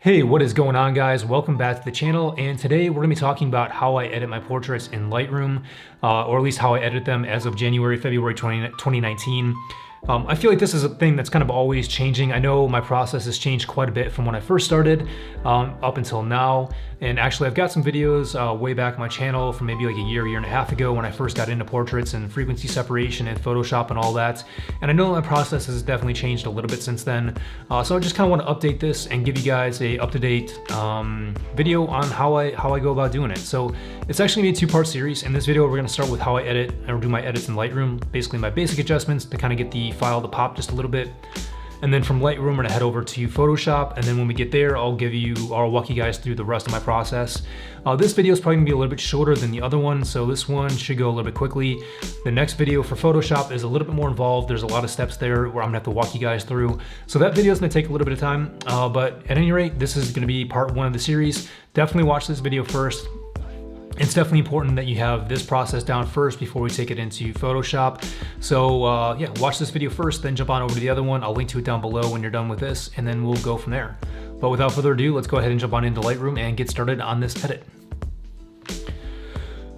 Hey, what is going on, guys? Welcome back to the channel, and today we're going to be talking about how I edit my portraits in Lightroom, or at least how I edit them as of February 2019. I feel like this is a thing that's kind of always changing. I know my process has changed quite a bit from when I first started up until now. And actually, I've got some videos way back on my channel from maybe like a year and a half ago when I first got into portraits and frequency separation and Photoshop and all that. And I know my process has definitely changed a little bit since then. So I just kind of want to update this and give you guys a up-to-date video on how I go about doing it. So it's actually gonna be a two-part series. In this video, we're gonna start with how I edit or do my edits in Lightroom, basically my basic adjustments to kind of get the file to pop just a little bit. And then from Lightroom, we're gonna head over to Photoshop. And then when we get there, I'll walk you guys through the rest of my process. This video is probably gonna be a little bit shorter than the other one, so this one should go a little bit quickly. The next video for Photoshop is a little bit more involved. There's a lot of steps there where I'm gonna have to walk you guys through. So that video is gonna take a little bit of time, but at any rate, this is gonna be part one of the series. Definitely watch this video first. It's definitely important that you have this process down first before we take it into Photoshop. So yeah, watch this video first, then jump on over to the other one. I'll link to it down below when you're done with this, and then we'll go from there. But without further ado, let's go ahead and jump on into Lightroom and get started on this edit.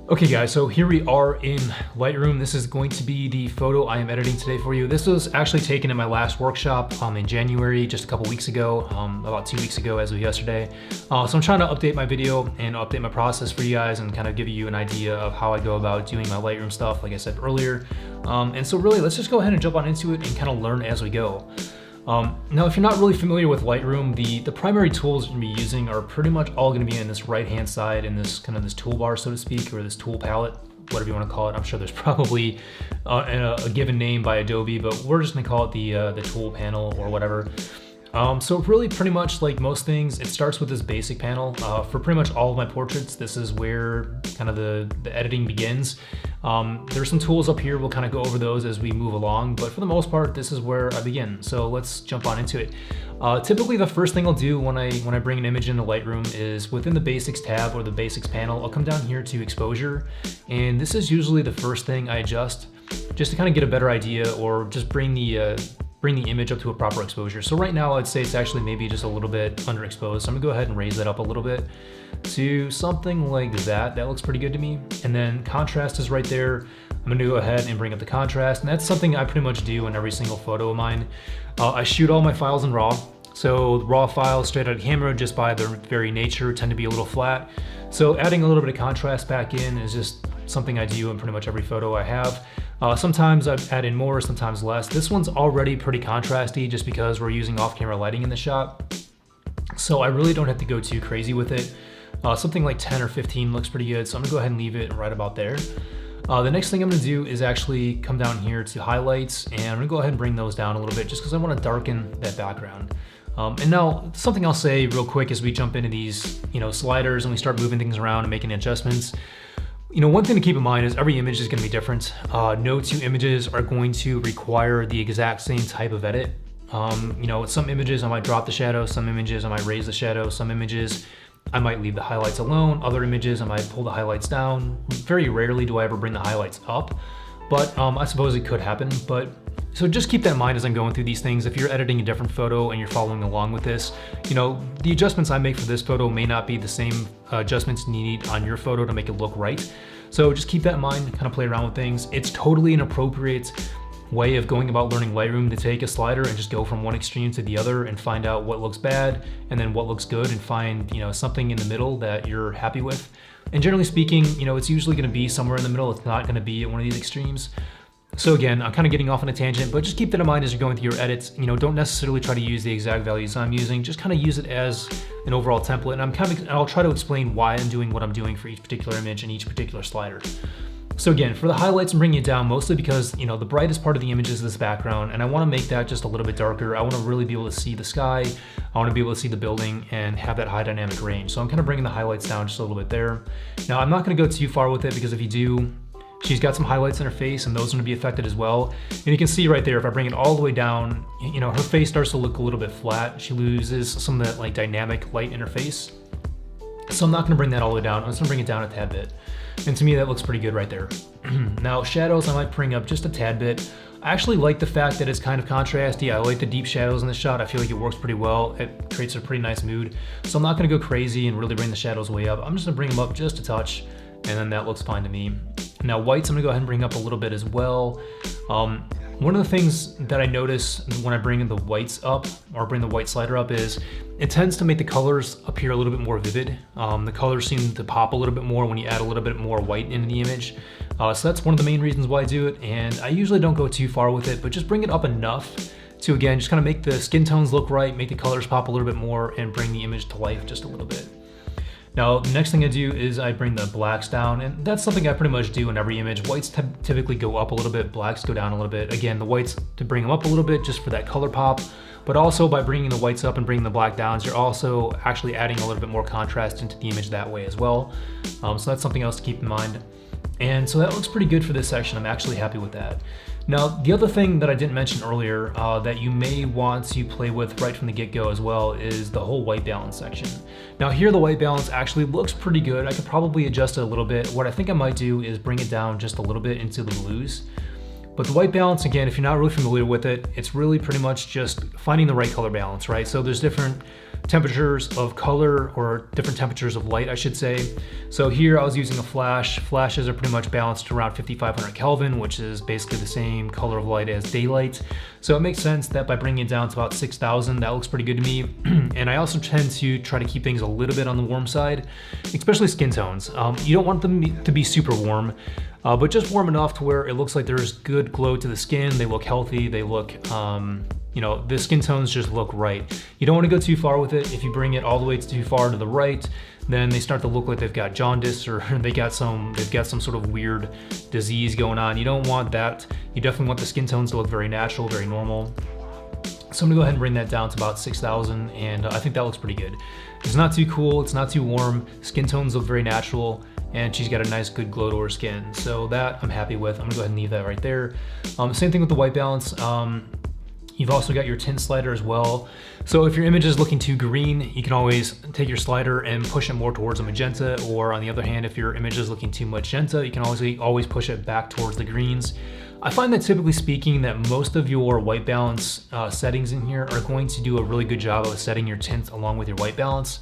Okay guys, so here we are in Lightroom. This is going to be the photo I am editing today for you. This was actually taken in my last workshop in January, just a couple weeks ago, about 2 weeks ago as of yesterday. So I'm trying to update my video and update my process for you guys and kind of give you an idea of how I go about doing my Lightroom stuff, like I said earlier. And so really, let's just go ahead and jump on into it and kind of learn as we go. Now, if you're not really familiar with Lightroom, the primary tools you're gonna be using are pretty much all gonna be in this right-hand side in this kind of this toolbar, so to speak, or this tool palette, whatever you wanna call it. I'm sure there's probably a given name by Adobe, but we're just gonna call it the tool panel or whatever. So really pretty much like most things, it starts with this basic panel. For pretty much all of my portraits, this is where kind of the editing begins. There's some tools up here, we'll kind of go over those as we move along, but for the most part, this is where I begin. So let's jump on into it. Typically the first thing I'll do when I bring an image into Lightroom is within the basics tab or the basics panel, I'll come down here to exposure. And this is usually the first thing I adjust just to kind of get a better idea or just bring the image up to a proper exposure. So right now I'd say it's actually maybe just a little bit underexposed. So I'm gonna go ahead and raise that up a little bit to something like that. That looks pretty good to me. And then contrast is right there. I'm gonna go ahead and bring up the contrast. And that's something I pretty much do in every single photo of mine. I shoot all my files in RAW. So raw files straight out of camera, just by their very nature, tend to be a little flat. So adding a little bit of contrast back in is just something I do in pretty much every photo I have. Sometimes I add in more, sometimes less. This one's already pretty contrasty just because we're using off-camera lighting in the shot. So I really don't have to go too crazy with it. Something like 10 or 15 looks pretty good, so I'm gonna go ahead and leave it right about there. The next thing I'm gonna do is actually come down here to highlights, and I'm gonna go ahead and bring those down a little bit just because I wanna darken that background. And now something I'll say real quick as we jump into these sliders and we start moving things around and making adjustments. One thing to keep in mind is every image is going to be different. No two images are going to require the exact same type of edit. Some images I might drop the shadow, some images I might raise the shadow, some images I might leave the highlights alone, other images I might pull the highlights down. Very rarely do I ever bring the highlights up, but I suppose it could happen. So just keep that in mind as I'm going through these things. If you're editing a different photo and you're following along with this, the adjustments I make for this photo may not be the same adjustments you need on your photo to make it look right. So just keep that in mind, kind of play around with things. It's totally an appropriate way of going about learning Lightroom to take a slider and just go from one extreme to the other and find out what looks bad and then what looks good and find something in the middle that you're happy with. And generally speaking, it's usually going to be somewhere in the middle. It's not going to be at one of these extremes. So again, I'm kind of getting off on a tangent, but just keep that in mind as you're going through your edits. Don't necessarily try to use the exact values I'm using. Just kind of use it as an overall template. And I'll try to explain why I'm doing what I'm doing for each particular image and each particular slider. So again, for the highlights, I'm bringing it down mostly because, the brightest part of the image is this background, and I want to make that just a little bit darker. I want to really be able to see the sky. I want to be able to see the building and have that high dynamic range. So I'm kind of bringing the highlights down just a little bit there. Now, I'm not going to go too far with it because if you do, she's got some highlights in her face and those are gonna be affected as well. And you can see right there, if I bring it all the way down, her face starts to look a little bit flat. She loses some of that dynamic light in her face. So I'm not gonna bring that all the way down. I'm just gonna bring it down a tad bit. And to me, that looks pretty good right there. Now shadows, I might bring up just a tad bit. I actually like the fact that it's kind of contrasty. I like the deep shadows in this shot. I feel like it works pretty well. It creates a pretty nice mood. So I'm not gonna go crazy and really bring the shadows way up. I'm just gonna bring them up just a touch, and then that looks fine to me. Now whites, I'm gonna go ahead and bring up a little bit as well. One of the things that I notice when I bring the whites up, or bring the white slider up, is it tends to make the colors appear a little bit more vivid. The colors seem to pop a little bit more when you add a little bit more white into the image. So that's one of the main reasons why I do it, and I usually don't go too far with it, but just bring it up enough to, again, just kind of make the skin tones look right, make the colors pop a little bit more, and bring the image to life just a little bit. Now, the next thing I do is I bring the blacks down, and that's something I pretty much do in every image. Whites typically go up a little bit, blacks go down a little bit. Again, the whites to bring them up a little bit just for that color pop, but also by bringing the whites up and bringing the black downs, you're also actually adding a little bit more contrast into the image that way as well. So that's something else to keep in mind. And so that looks pretty good for this section. I'm actually happy with that. Now, the other thing that I didn't mention earlier that you may want to play with right from the get-go as well is the whole white balance section. Now here the white balance actually looks pretty good. I could probably adjust it a little bit. What I think I might do is bring it down just a little bit into the blues. But the white balance, again, if you're not really familiar with it, it's really pretty much just finding the right color balance, right? So there's different temperatures of color, or different temperatures of light, I should say. So here I was using a flash. Flashes are pretty much balanced around 5500 Kelvin, which is basically the same color of light as daylight. So it makes sense that by bringing it down to about 6000, that looks pretty good to me. And I also tend to try to keep things a little bit on the warm side, especially skin tones. You don't want them to be super warm, but just warm enough to where it looks like there's good glow to the skin. They look healthy, they look, you know, the skin tones just look right. You don't want to go too far with it. If you bring it all the way too far to the right, then they start to look like they've got jaundice, or they've got some sort of weird disease going on. You don't want that. You definitely want the skin tones to look very natural, very normal. So I'm gonna go ahead and bring that down to about 6000, and I think that looks pretty good. It's not too cool, it's not too warm. Skin tones look very natural, and she's got a nice good glow to her skin. So that I'm happy with. I'm gonna go ahead and leave that right there. Same thing with the white balance. You've also got your tint slider as well. So if your image is looking too green, you can always take your slider and push it more towards a magenta, or on the other hand, if your image is looking too magenta, you can always push it back towards the greens. I find that typically speaking that most of your white balance settings in here are going to do a really good job of setting your tint along with your white balance.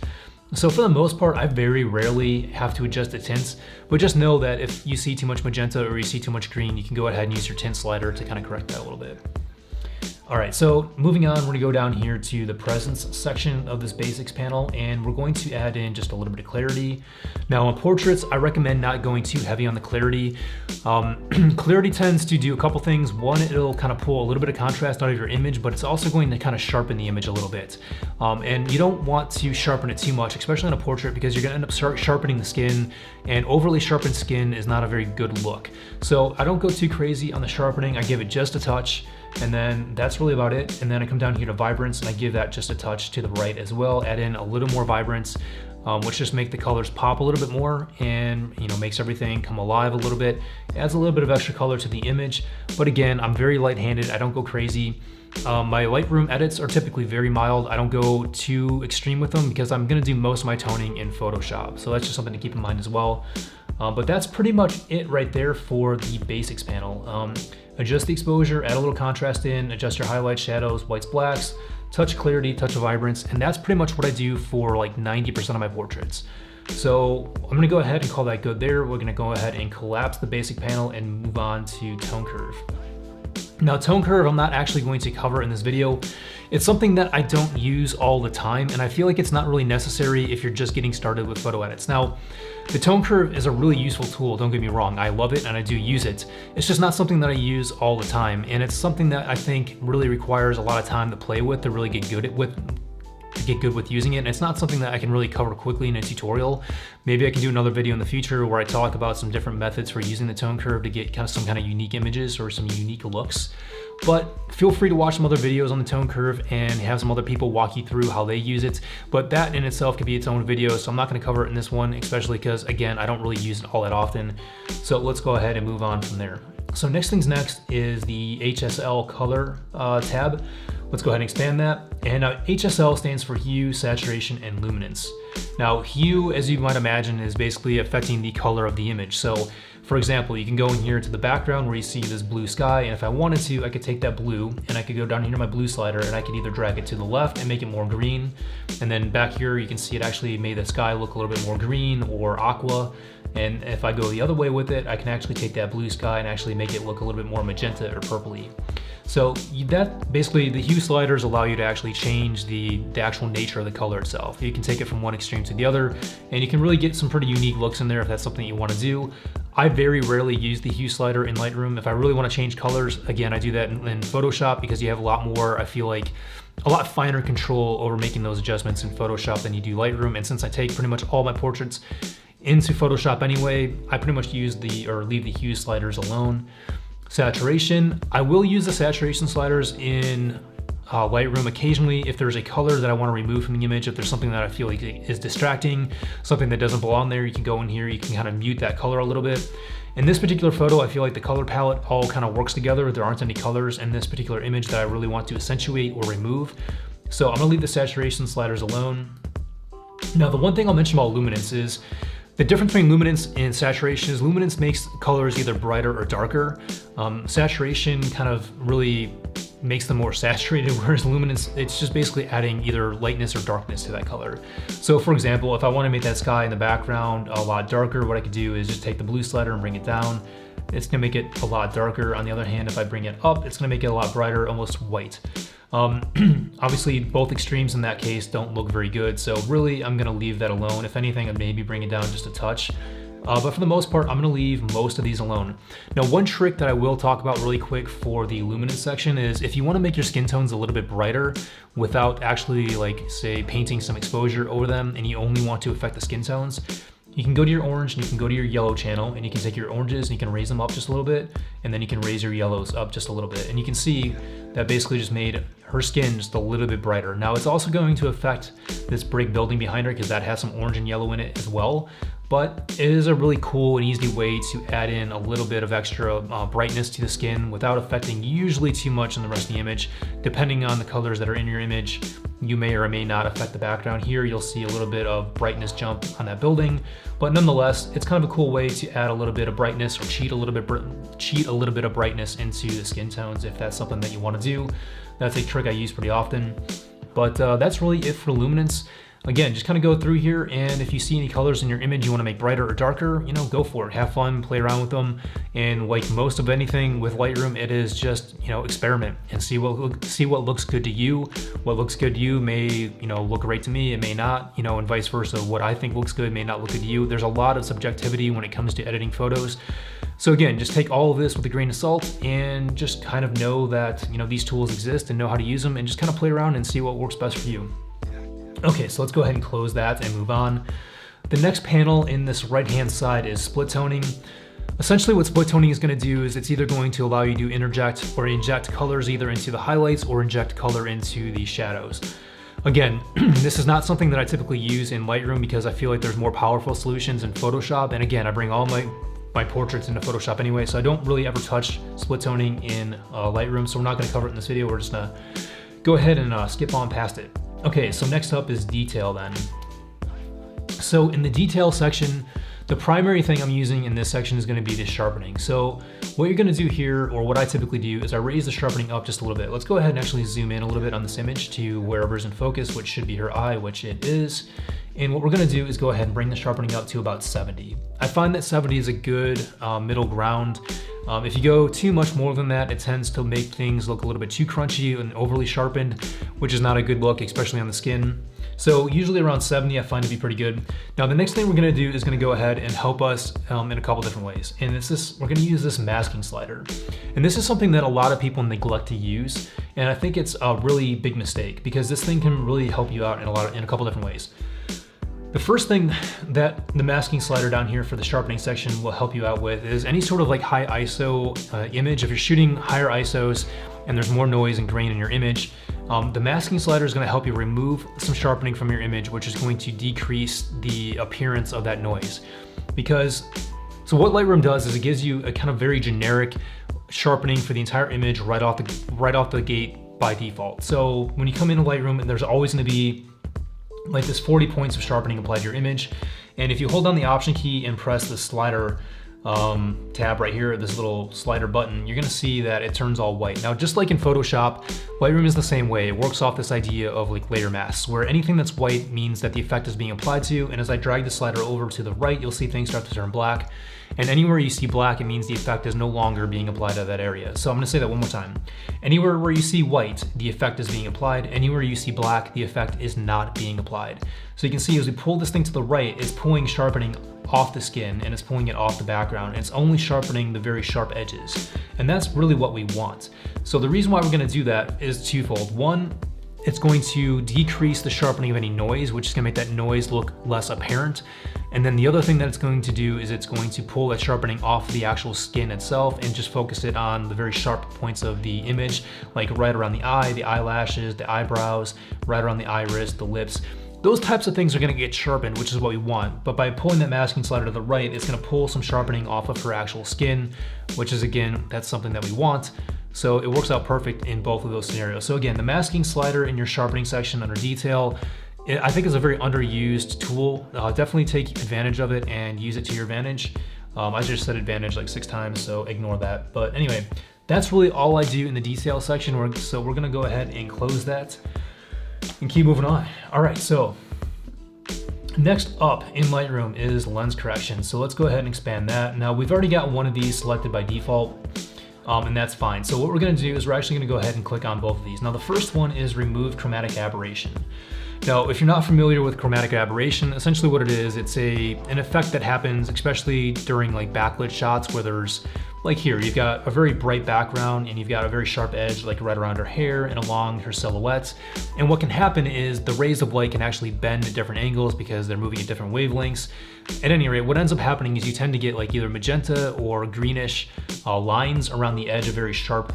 So for the most part, I very rarely have to adjust the tints, but just know that if you see too much magenta or you see too much green, you can go ahead and use your tint slider to kind of correct that a little bit. All right, so moving on, we're gonna go down here to the presence section of this basics panel, and we're going to add in just a little bit of clarity. Now on portraits, I recommend not going too heavy on the clarity. Clarity tends to do a couple things. One, it'll kind of pull a little bit of contrast out of your image, but it's also going to kind of sharpen the image a little bit. And you don't want to sharpen it too much, especially on a portrait, because you're gonna end up sharpening the skin, and overly sharpened skin is not a very good look. So I don't go too crazy on the sharpening. I give it just a touch, and then that's really about it. And then I come down here to vibrance, and I give that just a touch to the right as well. Add in a little more vibrance, which just make the colors pop a little bit more, and makes everything come alive a little bit. Adds a little bit of extra color to the image. But again, I'm very light-handed. I don't go crazy. My Lightroom edits are typically very mild. I don't go too extreme with them because I'm gonna do most of my toning in Photoshop. So that's just something to keep in mind as well. But that's pretty much it right there for the basics panel. Adjust the exposure, add a little contrast in, adjust your highlights, shadows, whites, blacks, touch clarity, touch of vibrance, and that's pretty much what I do for like 90% of my portraits. So I'm gonna go ahead and call that good there. We're gonna go ahead and collapse the basic panel and move on to tone curve. Now tone curve, I'm not actually going to cover in this video. It's something that I don't use all the time, and I feel like it's not really necessary if you're just getting started with photo edits. Now, the tone curve is a really useful tool, don't get me wrong. I love it and I do use it. It's just not something that I use all the time, and it's something that I think really requires a lot of time to play with to really get good with using it. And it's not something that I can really cover quickly in a tutorial. Maybe I can do another video in the future where I talk about some different methods for using the tone curve to get some kind of unique images or some unique looks. But feel free to watch some other videos on the tone curve and have some other people walk you through how they use it. But that in itself could be its own video, so I'm not gonna cover it in this one, especially because, again, I don't really use it all that often. So let's go ahead and move on from there. So next things next is the HSL color tab. Let's go ahead and expand that. And HSL stands for hue, saturation, and luminance. Now, hue, as you might imagine, is basically affecting the color of the image. So, for example, you can go in here to the background where you see this blue sky, and if I wanted to, I could take that blue and I could go down here to my blue slider and I could either drag it to the left and make it more green. And then back here, you can see it actually made the sky look a little bit more green or aqua. And if I go the other way with it, I can actually take that blue sky and actually make it look a little bit more magenta or purpley. So that basically, the hue sliders allow you to actually change the actual nature of the color itself. You can take it from one extreme to the other, and you can really get some pretty unique looks in there if that's something you want to do. I very rarely use the hue slider in Lightroom. If I really want to change colors, again, I do that in Photoshop because you have a lot more, I feel like, a lot finer control over making those adjustments in Photoshop than you do Lightroom. And since I take pretty much all my portraits into Photoshop anyway, I pretty much use leave the hue sliders alone. Saturation, I will use the saturation sliders in Lightroom occasionally if there's a color that I want to remove from the image. If there's something that I feel like is distracting, something that doesn't belong there, you can go in here, you can kind of mute that color a little bit. In this particular photo, I feel like the color palette all kind of works together. There aren't any colors in this particular image that I really want to accentuate or remove. So I'm gonna leave the saturation sliders alone. Now, the one thing I'll mention about luminance is, the difference between luminance and saturation is luminance makes colors either brighter or darker. Saturation kind of really makes them more saturated, whereas luminance, it's just basically adding either lightness or darkness to that color. So for example, if I want to make that sky in the background a lot darker, what I could do is just take the blue slider and bring it down. It's gonna make it a lot darker. On the other hand, if I bring it up, it's gonna make it a lot brighter, almost white. Obviously, both extremes in that case don't look very good, so really I'm gonna leave that alone. If anything, I'd maybe bring it down just a touch. But for the most part, I'm gonna leave most of these alone. Now, one trick that I will talk about really quick for the luminance section is if you wanna make your skin tones a little bit brighter without actually, like, say, painting some exposure over them, and you only want to affect the skin tones, you can go to your orange and you can go to your yellow channel, and you can take your oranges and you can raise them up just a little bit, and then you can raise your yellows up just a little bit. And you can see that basically just made her skin just a little bit brighter. Now, it's also going to affect this brick building behind her because that has some orange and yellow in it as well. But it is a really cool and easy way to add in a little bit of extra brightness to the skin without affecting usually too much in the rest of the image. Depending on the colors that are in your image, you may or may not affect the background. Here, you'll see a little bit of brightness jump on that building, but nonetheless, it's kind of a cool way to add a little bit of brightness or cheat a little bit of brightness into the skin tones if that's something that you want to do. That's a trick I use pretty often, but that's really it for luminance. Again, just kind of go through here, and if you see any colors in your image you want to make brighter or darker, go for it. Have fun, play around with them, and like most of anything with Lightroom, it is just, experiment and see what looks good to you. What looks good to you may, look great to me, it may not, and vice versa. What I think looks good may not look good to you. There's a lot of subjectivity when it comes to editing photos. So again, just take all of this with a grain of salt and just kind of know that, these tools exist and know how to use them, and just kind of play around and see what works best for you. Okay, so let's go ahead and close that and move on. The next panel in this right-hand side is split toning. Essentially what split toning is gonna do is it's either going to allow you to interject or inject colors either into the highlights or inject color into the shadows. Again, this is not something that I typically use in Lightroom because I feel like there's more powerful solutions in Photoshop. And again, I bring all my portraits into Photoshop anyway, so I don't really ever touch split toning in Lightroom, so we're not gonna cover it in this video. We're just gonna go ahead and skip on past it. Okay, so next up is detail then. So in the detail section, the primary thing I'm using in this section is gonna be the sharpening. So what you're gonna do here, or what I typically do, is I raise the sharpening up just a little bit. Let's go ahead and actually zoom in a little bit on this image to wherever's in focus, which should be her eye, which it is. And what we're gonna do is go ahead and bring the sharpening up to about 70. I find that 70 is a good middle ground. If you go too much more than that, it tends to make things look a little bit too crunchy and overly sharpened, which is not a good look, especially on the skin. So usually around 70 I find to be pretty good. Now the next thing we're gonna do is gonna go ahead and help us in a couple different ways. And we're gonna use this masking slider. And this is something that a lot of people neglect to use. And I think it's a really big mistake because this thing can really help you out in a couple different ways. The first thing that the masking slider down here for the sharpening section will help you out with is any sort of like high ISO image. If you're shooting higher ISOs and there's more noise and grain in your image, the masking slider is going to help you remove some sharpening from your image, which is going to decrease the appearance of that noise. So what Lightroom does is it gives you a kind of very generic sharpening for the entire image right off the gate by default. So when you come into Lightroom, there's always going to be like this 40 points of sharpening applied to your image. And if you hold down the Option key and press the slider tab right here, this little slider button, you're gonna see that it turns all white. Now, just like in Photoshop, Lightroom is the same way. It works off this idea of like layer masks, where anything that's white means that the effect is being applied to, and as I drag the slider over to the right, you'll see things start to turn black. And anywhere you see black, it means the effect is no longer being applied to that area. So I'm gonna say that one more time. Anywhere where you see white, the effect is being applied. Anywhere you see black, the effect is not being applied. So you can see as we pull this thing to the right, it's pulling sharpening off the skin and it's pulling it off the background. And it's only sharpening the very sharp edges. And that's really what we want. So the reason why we're gonna do that is twofold. One, it's going to decrease the sharpening of any noise, which is gonna make that noise look less apparent. And then the other thing that it's going to do is it's going to pull that sharpening off the actual skin itself and just focus it on the very sharp points of the image, like right around the eye, the eyelashes, the eyebrows, right around the iris, the lips. Those types of things are gonna get sharpened, which is what we want. But by pulling that masking slider to the right, it's gonna pull some sharpening off of her actual skin, which is, again, that's something that we want. So it works out perfect in both of those scenarios. So again, the masking slider in your sharpening section under detail, I think is a very underused tool. Definitely take advantage of it and use it to your advantage. I just said advantage like 6 times, so ignore that. But anyway, that's really all I do in the detail section. So we're gonna go ahead and close that and keep moving on. All right, so next up in Lightroom is lens correction. So let's go ahead and expand that. Now we've already got one of these selected by default. And that's fine. So what we're gonna do is we're actually gonna go ahead and click on both of these. Now the first one is remove chromatic aberration. Now, if you're not familiar with chromatic aberration, essentially what it is, it's an effect that happens especially during like backlit shots where there's, like here, you've got a very bright background and you've got a very sharp edge like right around her hair and along her silhouette. And what can happen is the rays of light can actually bend at different angles because they're moving at different wavelengths. At any rate, what ends up happening is you tend to get like either magenta or greenish lines around the edge of very sharp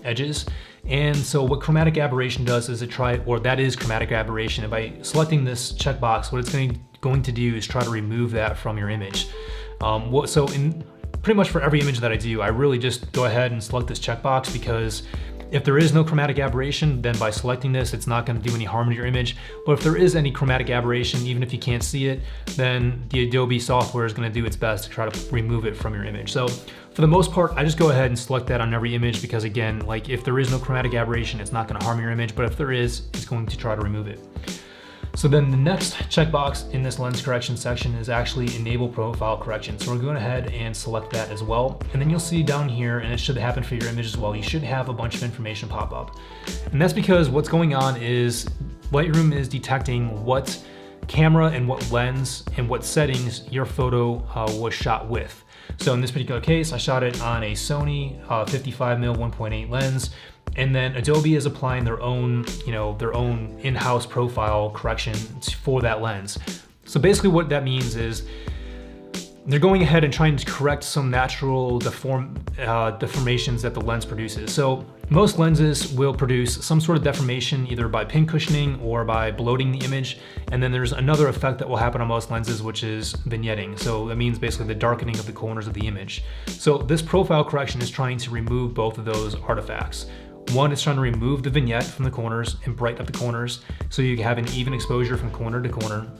edges. And so what chromatic aberration does is that is chromatic aberration. And by selecting this checkbox, what it's going to do is try to remove that from your image. So in pretty much for every image that I do, I really just go ahead and select this checkbox, because if there is no chromatic aberration, then by selecting this, it's not gonna do any harm to your image. But if there is any chromatic aberration, even if you can't see it, then the Adobe software is gonna do its best to try to remove it from your image. So for the most part, I just go ahead and select that on every image, because again, like if there is no chromatic aberration, it's not gonna harm your image, but if there is, it's going to try to remove it. So then the next checkbox in this lens correction section is actually enable profile correction. So we're going ahead and select that as well. And then you'll see down here, and it should happen for your image as well, you should have a bunch of information pop up. And that's because what's going on is Lightroom is detecting what camera and what lens and what settings your photo was shot with. So in this particular case, I shot it on a Sony 55mm 1.8 lens. And then Adobe is applying their own in-house profile correction for that lens. So basically what that means is they're going ahead and trying to correct some natural deformations that the lens produces. So most lenses will produce some sort of deformation either by pin cushioning or by bloating the image. And then there's another effect that will happen on most lenses, which is vignetting. So that means basically the darkening of the corners of the image. So this profile correction is trying to remove both of those artifacts. One, it's trying to remove the vignette from the corners and brighten up the corners so you have an even exposure from corner to corner.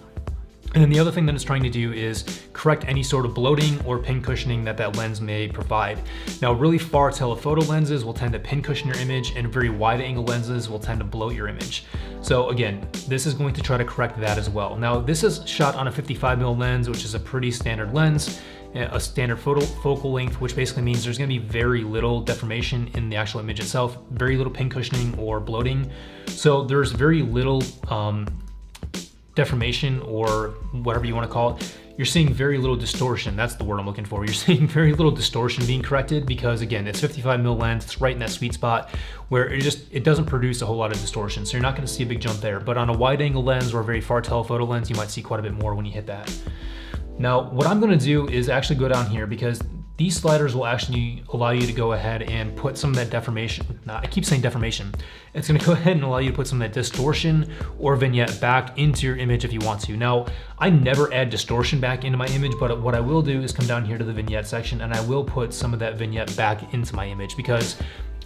And then the other thing that it's trying to do is correct any sort of bloating or pin cushioning that lens may provide. Now, really far telephoto lenses will tend to pin cushion your image, and very wide angle lenses will tend to bloat your image. So again, this is going to try to correct that as well. Now, this is shot on a 55mm lens, which is a pretty standard lens, a standard focal length, which basically means there's gonna be very little deformation in the actual image itself, very little pin cushioning or bloating. So there's very little deformation, or whatever you want to call it. You're seeing very little distortion. That's the word I'm looking for. You're seeing very little distortion being corrected because, again, it's 55mm lens. It's right in that sweet spot where it doesn't produce a whole lot of distortion. So you're not going to see a big jump there. But on a wide angle lens or a very far telephoto lens, you might see quite a bit more when you hit that. Now, what I'm going to do is actually go down here, because these sliders will actually allow you to go ahead and put some of that deformation, I keep saying deformation. It's gonna go ahead and allow you to put some of that distortion or vignette back into your image if you want to. Now, I never add distortion back into my image, but what I will do is come down here to the vignette section and I will put some of that vignette back into my image, because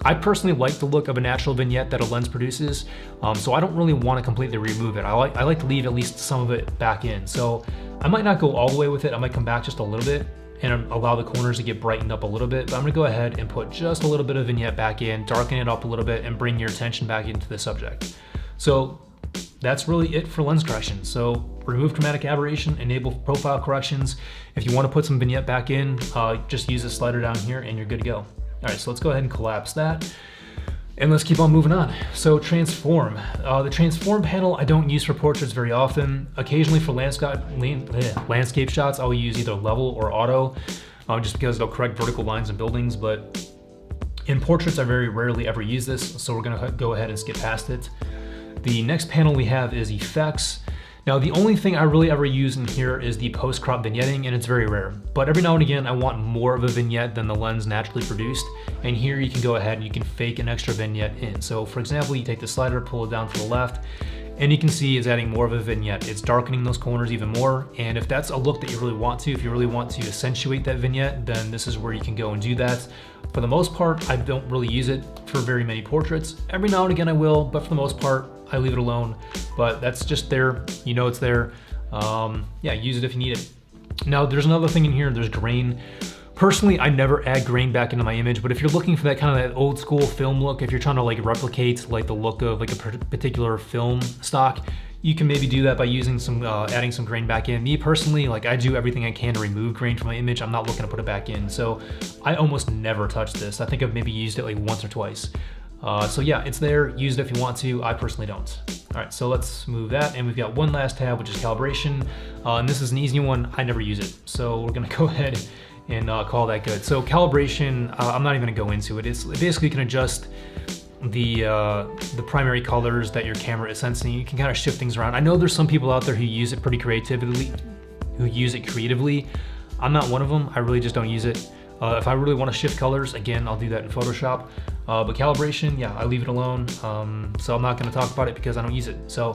I personally like the look of a natural vignette that a lens produces, so I don't really want to completely remove it. I like to leave at least some of it back in. So I might not go all the way with it. I might come back just a little bit and allow the corners to get brightened up a little bit, but I'm gonna go ahead and put just a little bit of vignette back in, darken it up a little bit, and bring your attention back into the subject. So that's really it for lens correction. So remove chromatic aberration, enable profile corrections. If you want to put some vignette back in, just use the slider down here and you're good to go. All right, so let's go ahead and collapse that. And let's keep on moving on. So transform. The transform panel I don't use for portraits very often. Occasionally for landscape shots, I'll use either level or auto, just because it'll correct vertical lines and buildings. But in portraits, I very rarely ever use this, so we're gonna go ahead and skip past it. The next panel we have is effects. Now, the only thing I really ever use in here is the post-crop vignetting, and it's very rare. But every now and again, I want more of a vignette than the lens naturally produced. And here you can go ahead and you can fake an extra vignette in. So for example, you take the slider, pull it down to the left, and you can see it's adding more of a vignette. It's darkening those corners even more. And if that's a look that you really want to, if you really want to accentuate that vignette, then this is where you can go and do that. For the most part, I don't really use it for very many portraits. Every now and again I will, but for the most part, I leave it alone. But that's just there, you know it's there. Yeah, use it if you need it. Now there's another thing in here, there's grain. Personally, I never add grain back into my image, but if you're looking for that kind of that old school film look, if you're trying to like replicate like the look of like a particular film stock, you can maybe do that by using some, adding some grain back in. Me personally, like I do everything I can to remove grain from my image. I'm not looking to put it back in. So I almost never touch this. I think I've maybe used it like once or twice. So yeah, it's there, use it if you want to. I personally don't. All right, so let's move that. And we've got one last tab, which is calibration. And this is an easy one, I never use it. So we're gonna go ahead and call that good. So calibration, I'm not even gonna go into it. It's basically you can adjust the primary colors that your camera is sensing. You can kind of shift things around. I know there's some people out there who use it pretty creatively, I'm not one of them. I really just don't use it. If I really want to shift colors, again, I'll do that in Photoshop. But calibration, yeah, I leave it alone. So I'm not going to talk about it because I don't use it. So,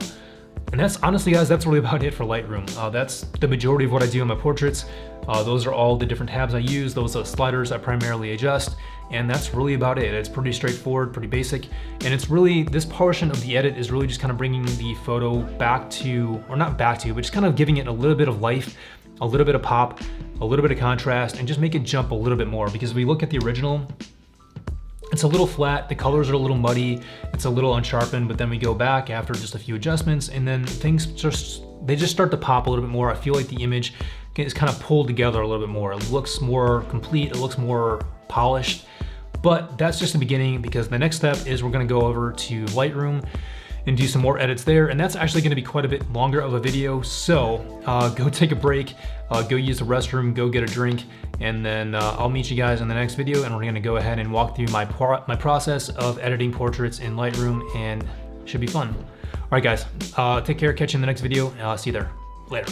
and that's honestly, guys, that's really about it for Lightroom. That's the majority of what I do in my portraits. Those are all the different tabs I use. Those are sliders I primarily adjust. And that's really about it. It's pretty straightforward, pretty basic. And it's really, this portion of the edit is really just kind of bringing the photo back to, or not back to, but just kind of giving it a little bit of life, a little bit of pop, a little bit of contrast, and just make it jump a little bit more. Because if we look at the original, it's a little flat, the colors are a little muddy, it's a little unsharpened, but then we go back after just a few adjustments and then things just, they just start to pop a little bit more. I feel like the image is kind of pulled together a little bit more. It looks more complete, it looks more polished, but that's just the beginning, because the next step is we're gonna go over to Lightroom and do some more edits there, and that's actually gonna be quite a bit longer of a video. So go take a break, go use the restroom, go get a drink, and then I'll meet you guys in the next video, and we're gonna go ahead and walk through my process of editing portraits in Lightroom, and it should be fun. All right, guys, take care, catch you in the next video. See you there, later.